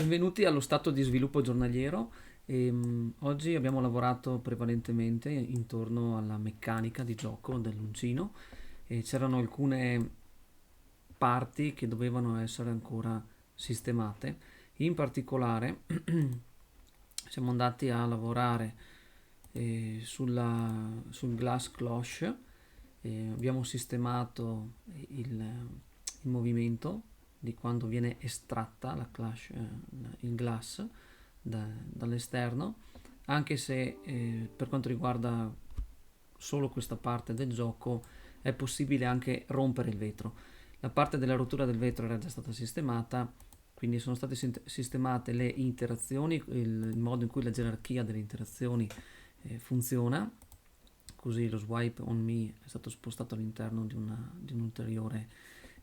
Benvenuti allo stato di sviluppo giornaliero. Oggi abbiamo lavorato prevalentemente intorno alla meccanica di gioco dell'uncino e c'erano alcune parti che dovevano essere ancora sistemate. In particolare siamo andati a lavorare sul glass cloche, abbiamo sistemato il movimento di quando viene estratta il glass dall'esterno, anche se per quanto riguarda solo questa parte del gioco è possibile anche rompere il vetro. La parte della rottura del vetro era già stata sistemata, quindi sono state sistemate le interazioni, il modo in cui la gerarchia delle interazioni funziona, così lo swipe on me è stato spostato all'interno di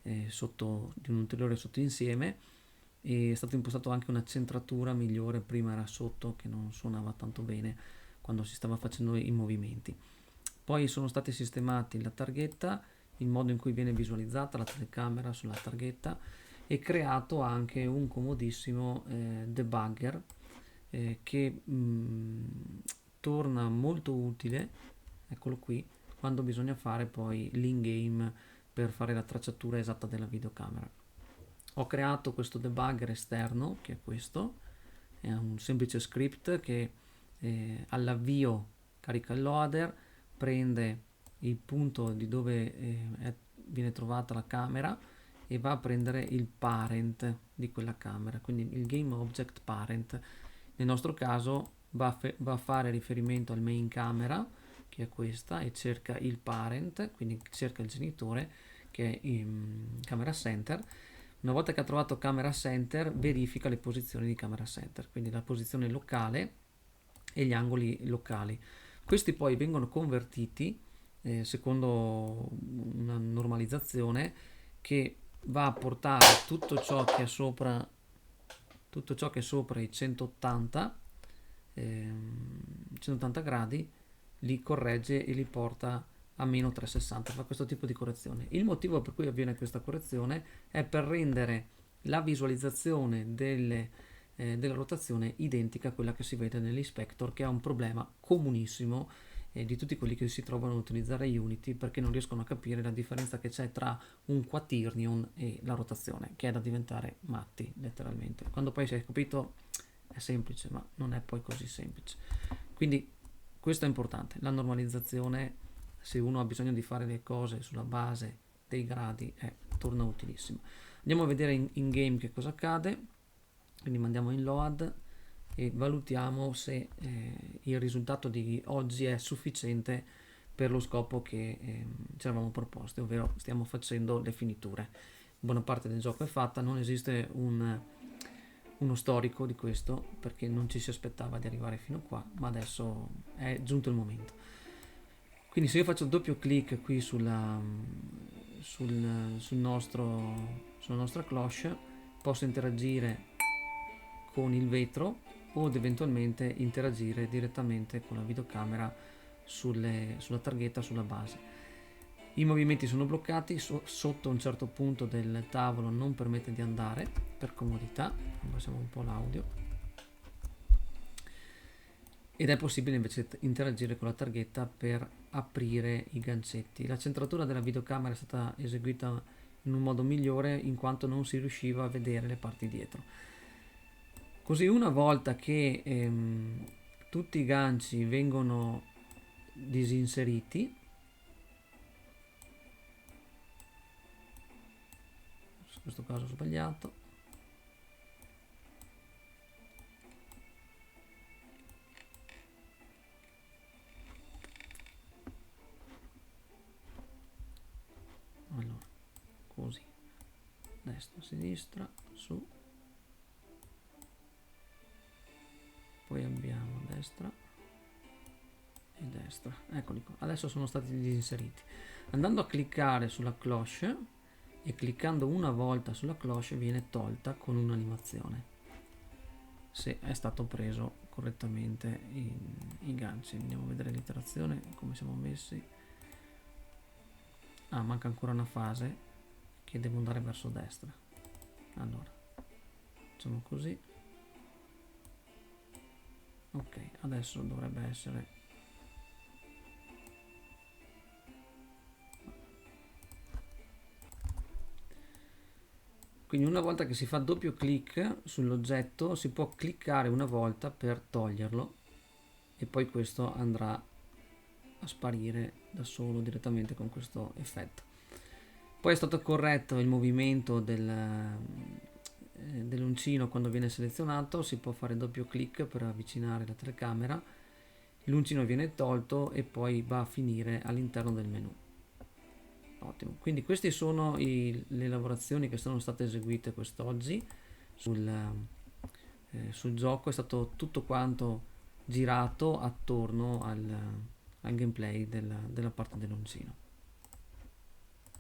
di un ulteriore sottoinsieme e è stato impostato anche una centratura migliore, prima era sotto che non suonava tanto bene quando si stava facendo i movimenti. Poi sono stati sistemati la targhetta, il modo in cui viene visualizzata la telecamera sulla targhetta e creato anche un comodissimo debugger che torna molto utile, eccolo qui, quando bisogna fare poi l'in-game per fare la tracciatura esatta della videocamera. Ho creato questo debugger esterno, che è questo, è un semplice script che all'avvio carica il loader, prende il punto di dove viene trovata la camera e va a prendere il parent di quella camera, quindi il game object parent. Nel nostro caso va a fare riferimento al main camera, che è questa, e cerca il parent, quindi cerca il genitore, che è in camera center. Una volta che ha trovato camera center, verifica le posizioni di camera center, quindi la posizione locale e gli angoli locali. Questi poi vengono convertiti secondo una normalizzazione che va a portare tutto ciò che è sopra i 180 gradi, li corregge e li porta a meno 360, fa questo tipo di correzione. Il motivo per cui avviene questa correzione è per rendere la visualizzazione della rotazione identica a quella che si vede nell'inspector, che è un problema comunissimo di tutti quelli che si trovano a utilizzare Unity, perché non riescono a capire la differenza che c'è tra un quaternion e la rotazione, che è da diventare matti letteralmente. Quando poi si è capito è semplice, ma non è poi così semplice. Quindi questo è importante, la normalizzazione, se uno ha bisogno di fare le cose sulla base dei gradi, torna utilissimo. Andiamo a vedere in game che cosa accade, quindi mandiamo in load e valutiamo se il risultato di oggi è sufficiente per lo scopo che ci eravamo proposti, ovvero stiamo facendo le finiture. Buona parte del gioco è fatta, non esiste uno storico di questo perché non ci si aspettava di arrivare fino a qua, ma adesso è giunto il momento. Quindi se io faccio doppio clic qui sulla nostra cloche, posso interagire con il vetro o eventualmente interagire direttamente con la videocamera sulla targhetta, sulla base. I movimenti sono bloccati, sotto un certo punto del tavolo non permette di andare per comodità, abbassiamo un po' l'audio, ed è possibile invece interagire con la targhetta per aprire i gancetti. La centratura della videocamera è stata eseguita in un modo migliore in quanto non si riusciva a vedere le parti dietro. Così una volta che tutti i ganci vengono disinseriti, in questo caso ho sbagliato, allora così, destra, sinistra, su, poi abbiamo destra e destra, eccoli qua, adesso sono stati disinseriti. Andando a cliccare sulla cloche e cliccando una volta sulla cloche viene tolta con un'animazione se è stato preso correttamente i ganci. Andiamo a vedere l'iterazione, come siamo messi. Manca ancora una fase che devo andare verso destra. Allora facciamo così Ok, adesso dovrebbe essere. Quindi una volta che si fa doppio clic sull'oggetto si può cliccare una volta per toglierlo e poi questo andrà a sparire da solo direttamente con questo effetto. Poi è stato corretto il movimento dell'uncino quando viene selezionato, si può fare doppio clic per avvicinare la telecamera, l'uncino viene tolto e poi va a finire all'interno del menu. Ottimo, quindi queste sono le lavorazioni che sono state eseguite quest'oggi sul gioco. È stato tutto quanto girato attorno al gameplay della parte dell'uncino.